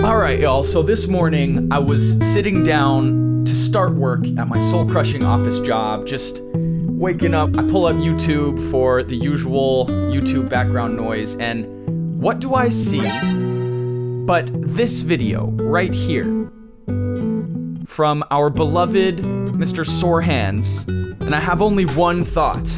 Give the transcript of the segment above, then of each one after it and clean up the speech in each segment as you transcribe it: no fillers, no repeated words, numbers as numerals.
Alright, y'all, so this morning I was sitting down to start work at my soul-crushing office job, just waking up. I pull up YouTube for the usual YouTube background noise, and what do I see but this video right here from our beloved Mr. Sor Hands, and I have only one thought.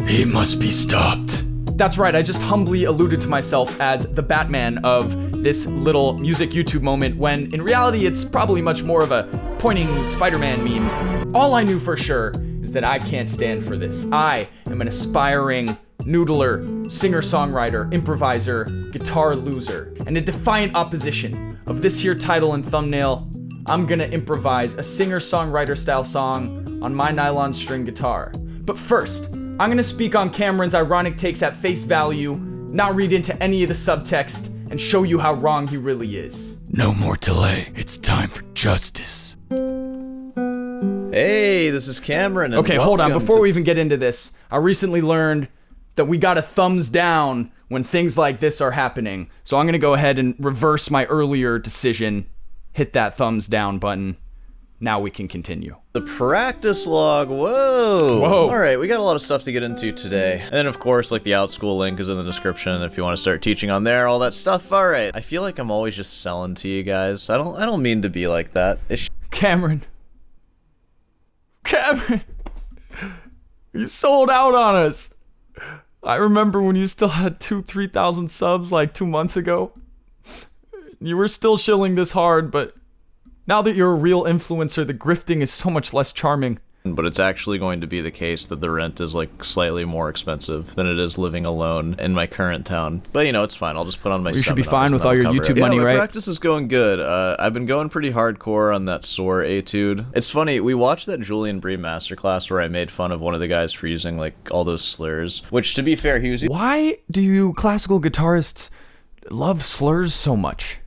He must be stopped. That's right, I just humbly alluded to myself as the Batman of this little music YouTube moment, when in reality it's probably much more of a pointing Spider-Man meme. All I knew for sure is that I can't stand for this. I am an aspiring noodler, singer-songwriter, improviser, guitar loser, and in defiant opposition of this here title and thumbnail, I'm gonna improvise a singer-songwriter style song on my nylon string guitar. But first, I'm gonna speak on Cameron's ironic takes at face value, not read into any of the subtext, and show you how wrong he really is. No more delay. It's time for justice. Hey, this is Cameron. And okay, hold on. Before we even get into this, I recently learned that we got a thumbs down when things like this are happening. So I'm gonna go ahead and reverse my earlier decision. Hit that thumbs down button. Now we can continue. The practice log, whoa. Whoa. All right, we got a lot of stuff to get into today. And then of course, like the OutSchool link is in the description if you want to start teaching on there, all that stuff. All right, I feel like I'm always just selling to you guys. I don't mean to be like that. Cameron, you sold out on us. I remember when you still had 3,000 subs like 2 months ago. You were still shilling this hard, but now that you're a real influencer, the grifting is so much less charming. But it's actually going to be the case that the rent is like slightly more expensive than it is living alone in my current town. But you know, it's fine. I'll just put on my You should be fine with all your YouTube money, my right? Practice is going good. I've been going pretty hardcore on that Sor etude. It's funny, we watched that Julian Brie masterclass where I made fun of one of the guys for using like all those slurs, which to be fair, he was... Why do you classical guitarists love slurs so much?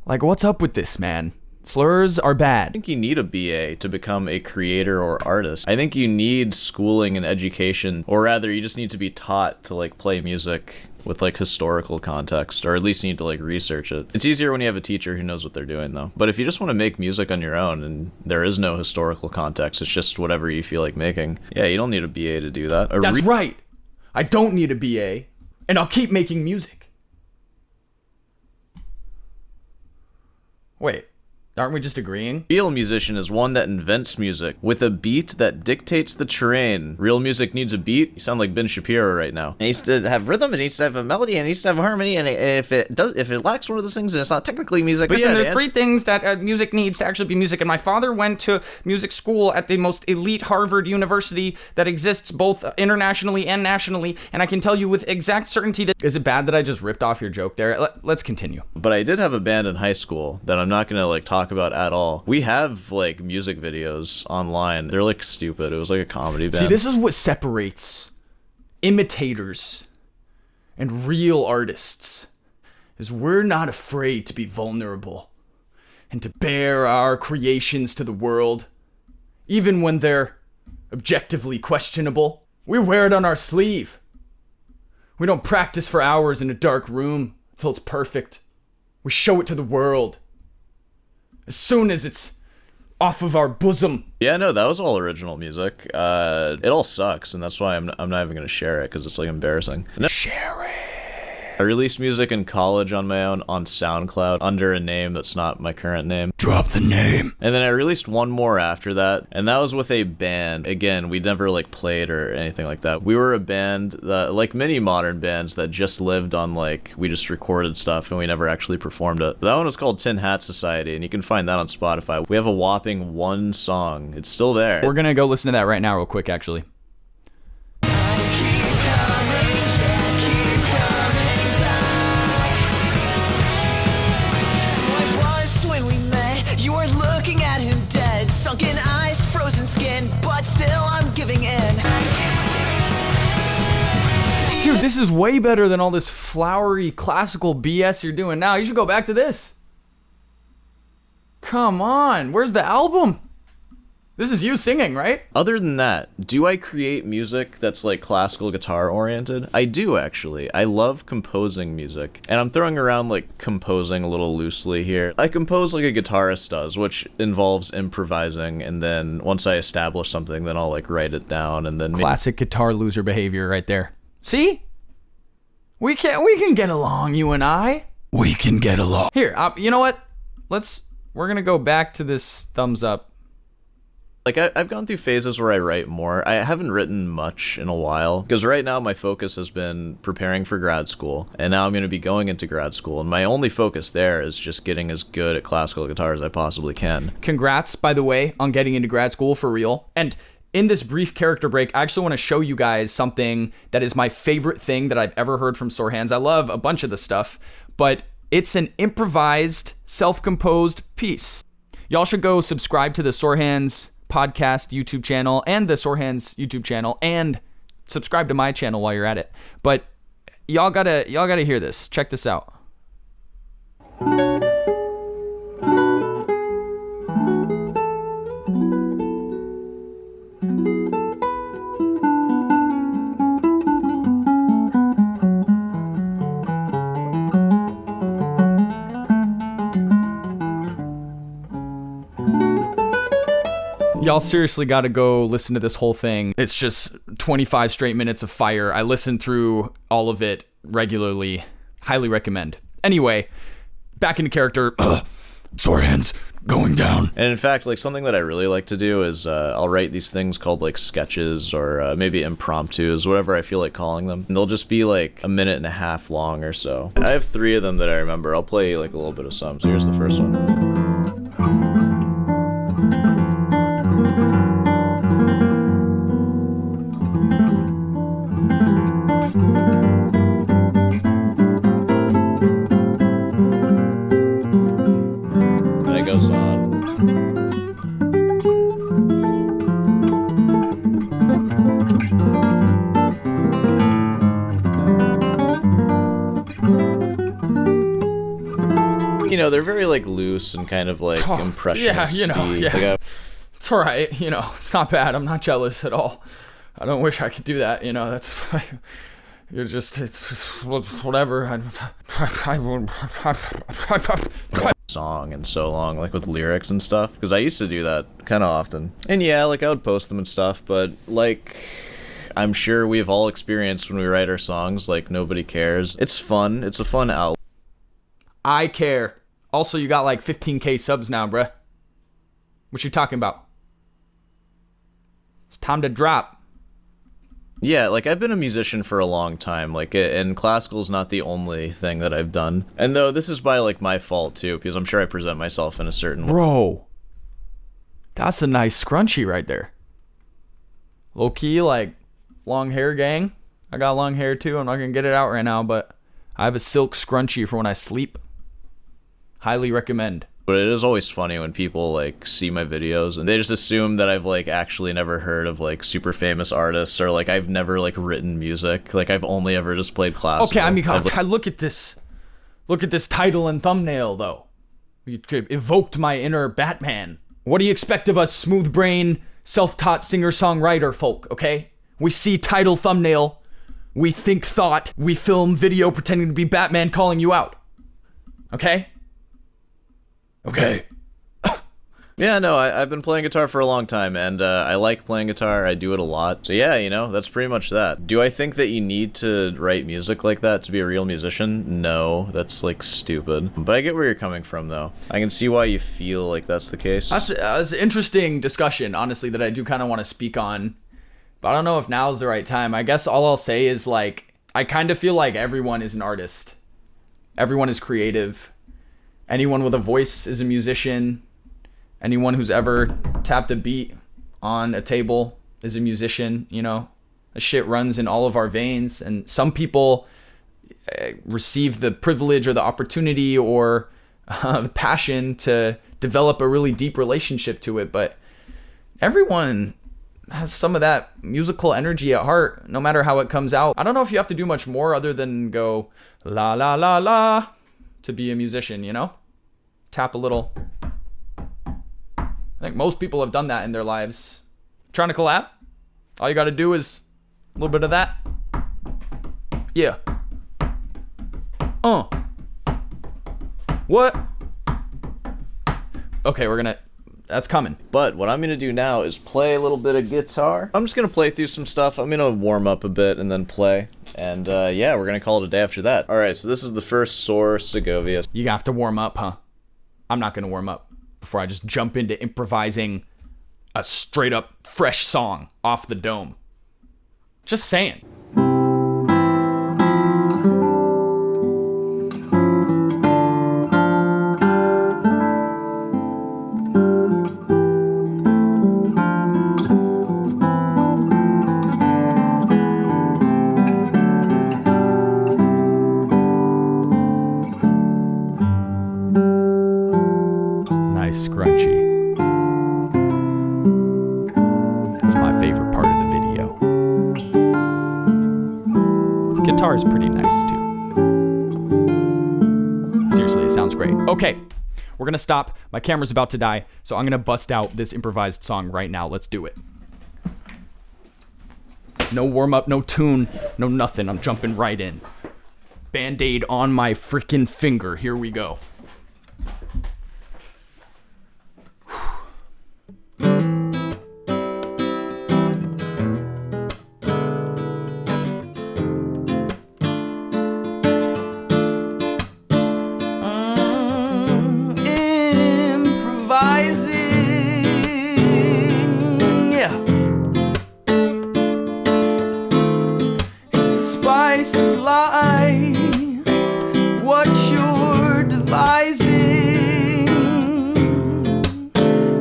Like, what's up with this, man? Slurs are bad. I think you need a BA to become a creator or artist. I think you need schooling and education, or rather, you just need to be taught to, like, play music with, like, historical context, or at least you need to, like, research it. It's easier when you have a teacher who knows what they're doing, though. But if you just want to make music on your own, and there is no historical context, it's just whatever you feel like making, yeah, you don't need a BA to do that. That's right. I don't need a BA, and I'll keep making music. Wait, aren't we just agreeing? Real musician is one that invents music with a beat that dictates the terrain. Real music needs a beat. You sound like Ben Shapiro right now. It needs to have rhythm, it needs to have a melody, and it needs to have a harmony, and if it lacks one of those things, then it's not technically music. But yeah, there's three things that music needs to actually be music, and my father went to music school at the most elite Harvard University that exists both internationally and nationally, and I can tell you with exact certainty that... Is it bad that I just ripped off your joke there? Let's continue. But I did have a band in high school that I'm not gonna like talk about at all. We have like music videos online. They're like stupid. It was like a comedy band. See, this is what separates imitators and real artists, is we're not afraid to be vulnerable and to bear our creations to the world, even when they're objectively questionable. We wear it on our sleeve. We don't practice for hours in a dark room until it's perfect. We show it to the world as soon as it's off of our bosom. Yeah, no, that was all original music. It all sucks, and that's why I'm not even gonna share it, because it's like embarrassing. Share it. I released music in college on my own on SoundCloud under a name that's not my current name. Drop the name. And then I released one more after that, and that was with a band. Again, we never like played or anything like that. We were a band that, like many modern bands, that just lived on like, we just recorded stuff and we never actually performed it. That one was called Tin Hat Society, and you can find that on Spotify. We have a whopping one song. It's still there. We're gonna go listen to that right now real quick, actually. Sunken eyes, frozen skin, but still I'm giving in. Dude, this is way better than all this flowery classical BS you're doing now. You should go back to this. Come on, where's the album? This is you singing, right? Other than that, do I create music that's like classical guitar oriented? I do, actually. I love composing music. And I'm throwing around like composing a little loosely here. I compose like a guitarist does, which involves improvising, and then once I establish something, then I'll like write it down and then Classic guitar loser behavior right there. See? We can get along, you and I. We can get along. Here, you know what? We're gonna go back to this thumbs up. Like, I've gone through phases where I write more. I haven't written much in a while, because right now my focus has been preparing for grad school, and now I'm going to be going into grad school, and my only focus there is just getting as good at classical guitar as I possibly can. Congrats, by the way, on getting into grad school for real. And in this brief character break, I actually want to show you guys something that is my favorite thing that I've ever heard from Sor Hands. I love a bunch of the stuff, but it's an improvised, self-composed piece. Y'all should go subscribe to the Sor Hands podcast YouTube channel and the Sor Hands YouTube channel, and subscribe to my channel while you're at it. But y'all gotta hear this. Check this out. Y'all seriously gotta go listen to this whole thing. It's just 25 straight minutes of fire. I listen through all of it regularly. Highly recommend. Anyway, back into character. Sor Hands, going down. And in fact, like, something that I really like to do is I'll write these things called like sketches or maybe impromptus, whatever I feel like calling them. And they'll just be like a minute and a half long or so. I have 3 of them that I remember. I'll play like a little bit of some. So here's the first one. You know, they're very like loose and kind of like impressionist. Yeah, you know, yeah. It's all right. You know, it's not bad. I'm not jealous at all. I don't wish I could do that. You know, that's it's just whatever. Song and so long, like with lyrics and stuff, because I used to do that kind of often. And yeah, like I would post them and stuff, but like, I'm sure we've all experienced when we write our songs, like nobody cares. It's fun. It's a fun outlet. I care. Also, you got like 15K subs now, bruh. What you talking about? It's time to drop. Yeah, like I've been a musician for a long time, like, and classical's not the only thing that I've done. And though this is by like my fault too, because I'm sure I present myself in a certain way. Bro, that's a nice scrunchie right there. Low key, like, long hair gang. I got long hair too. I'm not gonna get it out right now, but I have a silk scrunchie for when I sleep. Highly recommend. But it is always funny when people like see my videos and they just assume that I've like actually never heard of like super famous artists, or like I've never like written music. Like I've only ever just played classical. Okay, I mean, look at this. Look at this title and thumbnail though. It evoked my inner Batman. What do you expect of us, smooth brain, self-taught singer-songwriter folk, okay? We see title, thumbnail, we think thought, we film video pretending to be Batman calling you out. Okay? Okay. Yeah, no, I've been playing guitar for a long time, and I like playing guitar. I do it a lot. So yeah, you know, that's pretty much that. Do I think that you need to write music like that to be a real musician? No, that's like stupid. But I get where you're coming from, though. I can see why you feel like that's the case. That's an interesting discussion, honestly, that I do kind of want to speak on. But I don't know if now's the right time. I guess all I'll say is, like, I kind of feel like everyone is an artist. Everyone is creative. Anyone with a voice is a musician. Anyone who's ever tapped a beat on a table is a musician, you know? The shit runs in all of our veins, and some people receive the privilege or the opportunity or the passion to develop a really deep relationship to it, but everyone has some of that musical energy at heart, no matter how it comes out. I don't know if you have to do much more other than go la la la la to be a musician, you know? Tap a little. I think most people have done that in their lives. Trying to collab? All you gotta do is a little bit of that. Yeah. What? Okay, that's coming. But what I'm gonna do now is play a little bit of guitar. I'm just gonna play through some stuff. I'm gonna warm up a bit and then play. And yeah, we're gonna call it a day after that. Alright, so this is the first Sor Segovia. You have to warm up, huh? I'm not gonna warm up before I just jump into improvising a straight up fresh song off the dome. Just saying. Nice scrunchy. It's my favorite part of the video. The guitar is pretty nice too. Seriously, it sounds great. Okay, we're gonna stop. My camera's about to die, so I'm gonna bust out this improvised song right now. Let's do it. No warm up, no tune, no nothing. I'm jumping right in. Band-Aid on my freaking finger. Here we go. Yeah. It's the spice of life, what you're devising.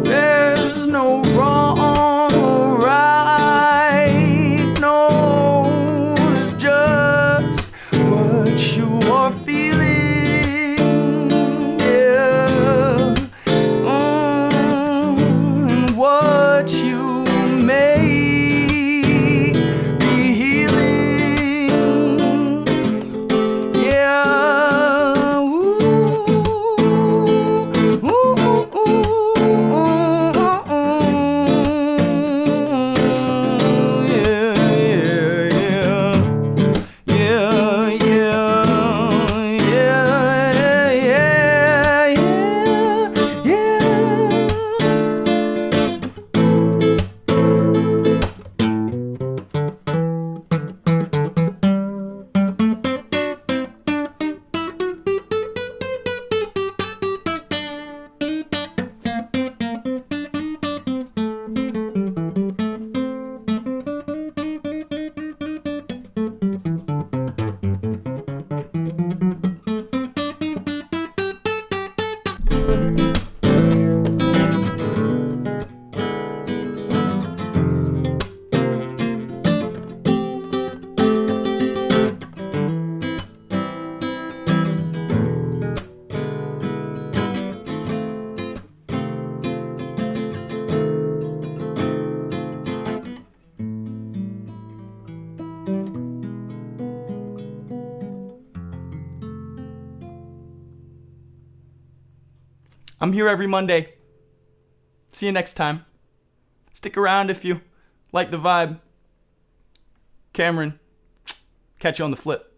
There's no wrong or right, no, it's just what you are feeling. What you may be healing, yeah. Ooh, ooh, ooh, yeah, yeah, yeah, yeah, yeah. I'm here every Monday. See you next time. Stick around if you like the vibe. Cameron, catch you on the flip.